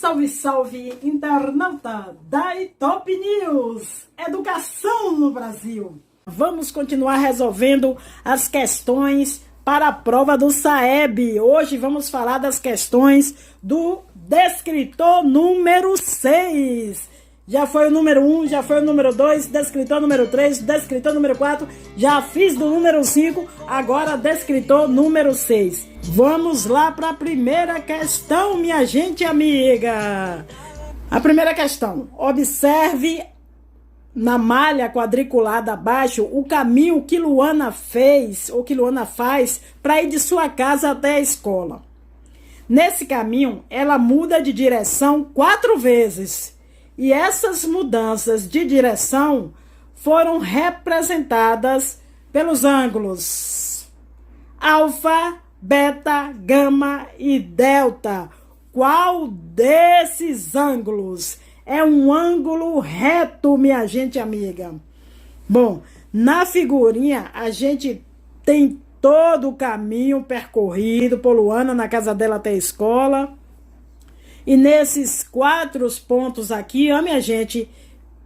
Salve, salve, internauta da Top News, educação no Brasil. Vamos continuar resolvendo as questões para a prova do SAEB. Hoje vamos falar das questões do descritor número 6. Já foi o número 1, já foi o número 2, descritor número 3, descritor número 4, já fiz do número 5, agora descritor número 6. Vamos lá para a primeira questão, minha gente amiga. A primeira questão: observe na malha quadriculada abaixo o caminho que Luana fez, ou que Luana faz, para ir de sua casa até a escola. Nesse caminho, ela muda de direção 4 vezes. E essas mudanças de direção foram representadas pelos ângulos alfa, beta, gama e delta. Qual desses ângulos é um ângulo reto, minha gente amiga? Bom, na figurinha a gente tem todo o caminho percorrido por Luana na casa dela até a escola. E nesses 4 pontos aqui, ó, minha gente,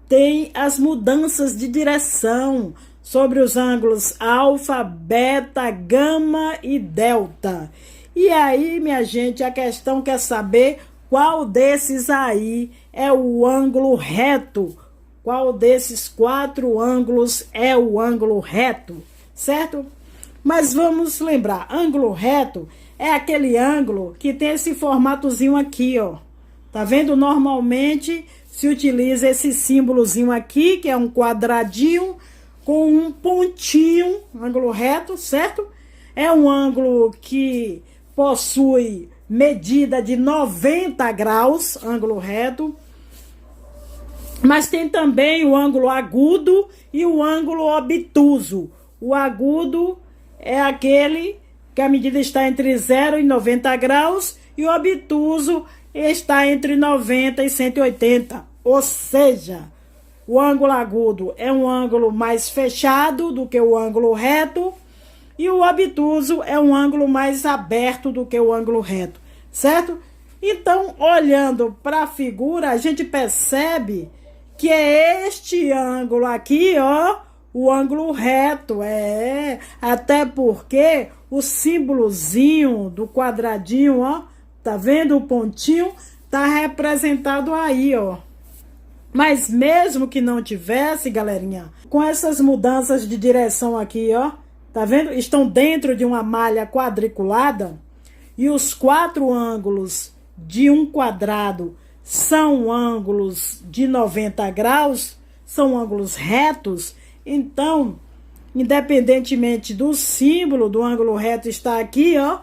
tem as mudanças de direção sobre os ângulos alfa, beta, gama e delta. E aí, minha gente, a questão quer saber qual desses aí é o ângulo reto. Qual desses 4 ângulos é o ângulo reto, certo? Mas vamos lembrar, ângulo reto é aquele ângulo que tem esse formatozinho aqui, ó. Tá vendo? Normalmente se utiliza esse símbolozinho aqui, que é um quadradinho com um pontinho, ângulo reto, certo? É um ângulo que possui medida de 90 graus, ângulo reto. Mas tem também o ângulo agudo e o ângulo obtuso. O agudo é aquele que a medida está entre 0 e 90 graus, e o obtuso está entre 90 e 180. Ou seja, o ângulo agudo é um ângulo mais fechado do que o ângulo reto, e o obtuso é um ângulo mais aberto do que o ângulo reto, certo? Então, olhando para a figura, a gente percebe que é este ângulo aqui, ó, o ângulo reto, até porque o símbolozinho do quadradinho, ó, tá vendo o pontinho? Tá representado aí, ó. Mas mesmo que não tivesse, galerinha, com essas mudanças de direção aqui, ó, tá vendo? Estão dentro de uma malha quadriculada, e os 4 ângulos de um quadrado são ângulos de 90 graus, são ângulos retos. Então, independentemente do símbolo do ângulo reto estar aqui, ó,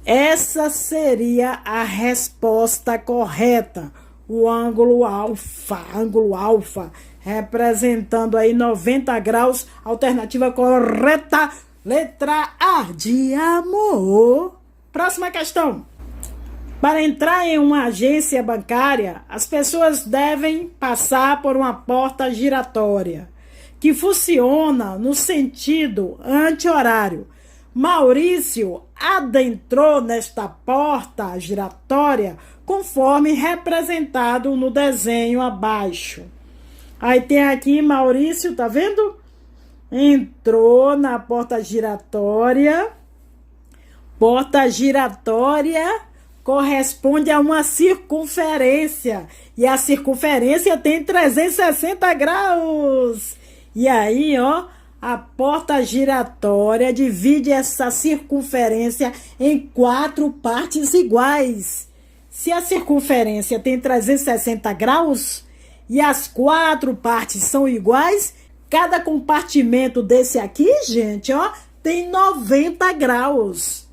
essa seria a resposta correta. O ângulo alfa, representando aí 90 graus, alternativa correta, letra A de amor. Próxima questão. Para entrar em uma agência bancária, as pessoas devem passar por uma porta giratória, que funciona no sentido anti-horário. Maurício adentrou nesta porta giratória conforme representado no desenho abaixo. Aí tem aqui Maurício, tá vendo? Entrou na porta giratória. Porta giratória corresponde a uma circunferência. E a circunferência tem 360 graus. E aí, ó, a porta giratória divide essa circunferência em 4 partes iguais. Se a circunferência tem 360 graus e as 4 partes são iguais, cada compartimento desse aqui, gente, ó, tem 90 graus.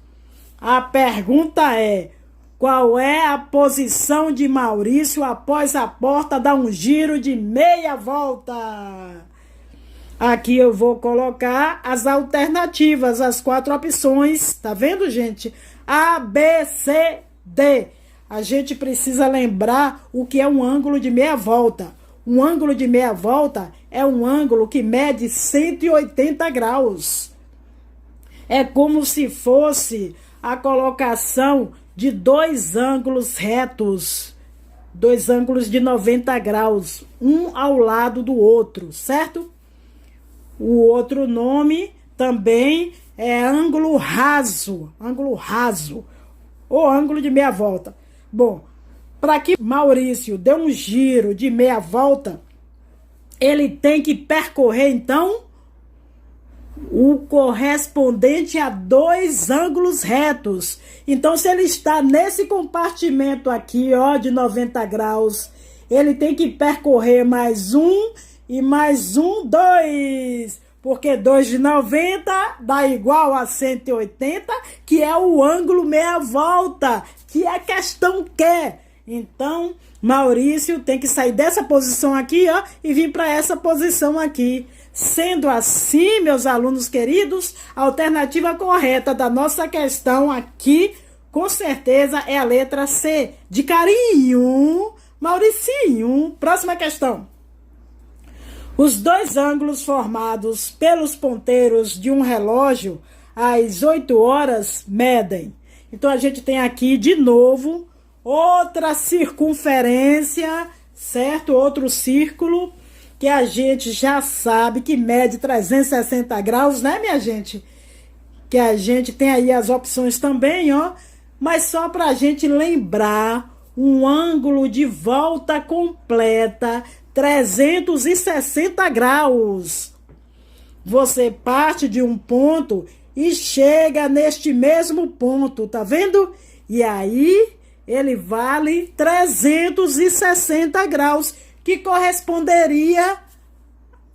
A pergunta é: qual é a posição de Maurício após a porta dar um giro de meia volta? Aqui eu vou colocar as alternativas, as 4 opções, tá vendo, gente? A, B, C, D. A gente precisa lembrar o que é um ângulo de meia volta. Um ângulo de meia volta é um ângulo que mede 180 graus. É como se fosse a colocação de dois ângulos retos, dois ângulos de 90 graus, um ao lado do outro, certo? O outro nome também é ângulo raso, ou ângulo de meia volta. Bom, para que Maurício dê um giro de meia volta, ele tem que percorrer, então, o correspondente a dois ângulos retos. Então, se ele está nesse compartimento aqui, ó, de 90 graus, ele tem que percorrer mais um e mais um, 2. Porque 2 de 90 dá igual a 180, que é o ângulo meia volta, que a questão quer. Então, Maurício tem que sair dessa posição aqui, ó, e vir para essa posição aqui. Sendo assim, meus alunos queridos, a alternativa correta da nossa questão aqui, com certeza, é a letra C, de carinho, Mauricinho. Próxima questão. Os dois ângulos formados pelos ponteiros de um relógio às 8 horas medem. Então, a gente tem aqui, de novo, outra circunferência, certo? Outro círculo, que a gente já sabe que mede 360 graus, né, minha gente? Que a gente tem aí as opções também, ó. Mas só para a gente lembrar, um ângulo de volta completa, 360 graus. Você parte de um ponto e chega neste mesmo ponto, tá vendo? E aí, ele vale 360 graus, que corresponderia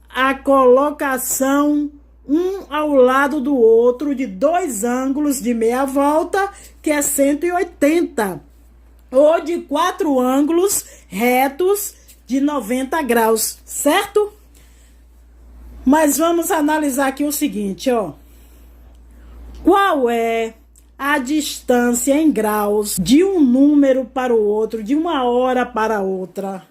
à colocação um ao lado do outro de dois ângulos de meia volta, que é 180, ou de 4 ângulos retos de 90 graus, certo? Mas vamos analisar aqui o seguinte, ó. Qual é a distância em graus de um número para o outro, de uma hora para outra?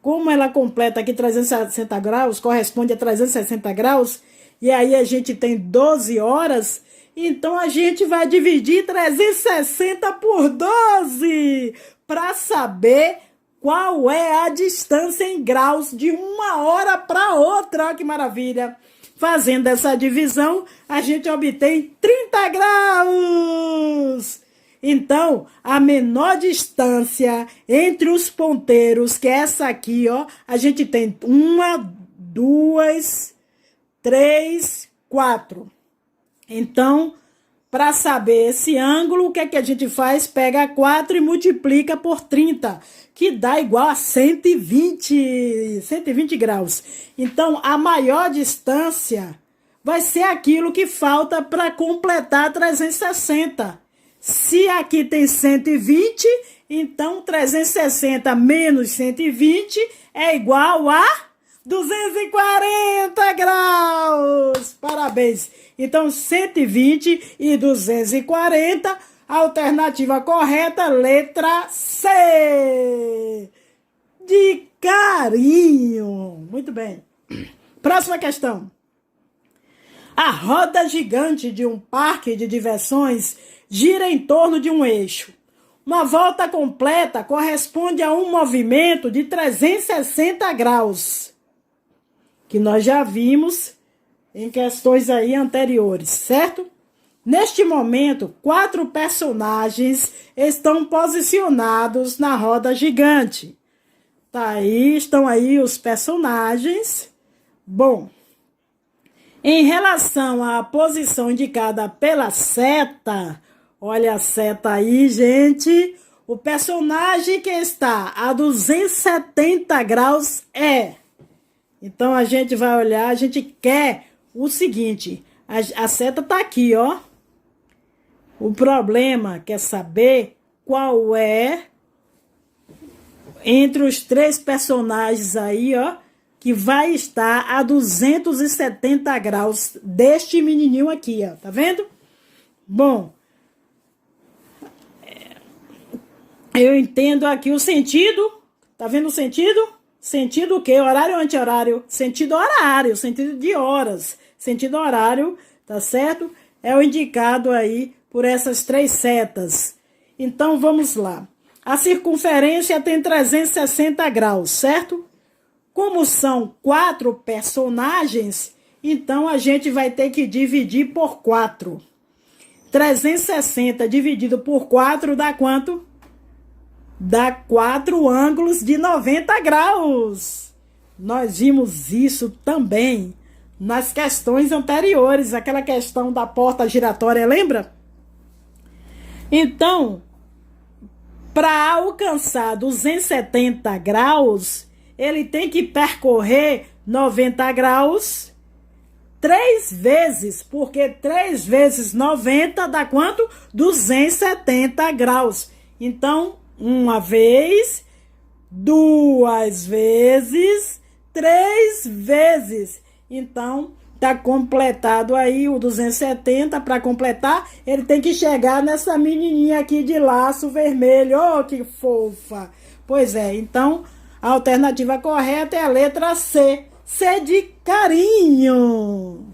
Como ela completa aqui 360 graus, corresponde a 360 graus, e aí a gente tem 12 horas, então a gente vai dividir 360 por 12 para saber qual é a distância em graus de uma hora para outra. Olha que maravilha! Fazendo essa divisão, a gente obtém 30 graus! Então, a menor distância entre os ponteiros, que é essa aqui, ó, a gente tem 1, 2, 3, 4. Então, para saber esse ângulo, o que é que a gente faz? Pega 4 e multiplica por 30, que dá igual a 120 graus. Então, a maior distância vai ser aquilo que falta para completar 360. Se aqui tem 120, então 360 menos 120 é igual a 240 graus. Parabéns. Então, 120 e 240, alternativa correta, letra C. De carinho. Muito bem. Próxima questão. A roda gigante de um parque de diversões gira em torno de um eixo. Uma volta completa corresponde a um movimento de 360 graus, que nós já vimos em questões aí anteriores, certo? Neste momento, 4 personagens estão posicionados na roda gigante. Tá aí, estão aí os personagens. Bom, em relação à posição indicada pela seta, olha a seta aí, gente. O personagem que está a 270 graus é. Então, a gente vai olhar, a gente quer o seguinte. A seta tá aqui, ó. O problema quer saber qual é, entre os 3 personagens aí, ó, que vai estar a 270 graus deste menininho aqui, ó. Tá vendo? Bom, eu entendo aqui o sentido. Tá vendo o sentido? Sentido o quê? Horário ou anti-horário? Sentido horário, sentido de horas. Sentido horário, tá certo? É o indicado aí por essas 3 setas. Então, vamos lá. A circunferência tem 360 graus, certo? Como são 4 personagens, então a gente vai ter que dividir por 4. 360 dividido por 4 dá quanto? Dá 4 ângulos de 90 graus. Nós vimos isso também nas questões anteriores, aquela questão da porta giratória, lembra? Então, para alcançar 270 graus, ele tem que percorrer 90 graus 3 vezes, porque 3 vezes 90 dá quanto? 270 graus. Então, 1 vez, 2 vezes, 3 vezes. Então, tá completado aí o 270. Para completar, ele tem que chegar nessa menininha aqui de laço vermelho. Oh, que fofa! Pois é, então, a alternativa correta é a letra C. C de carinho.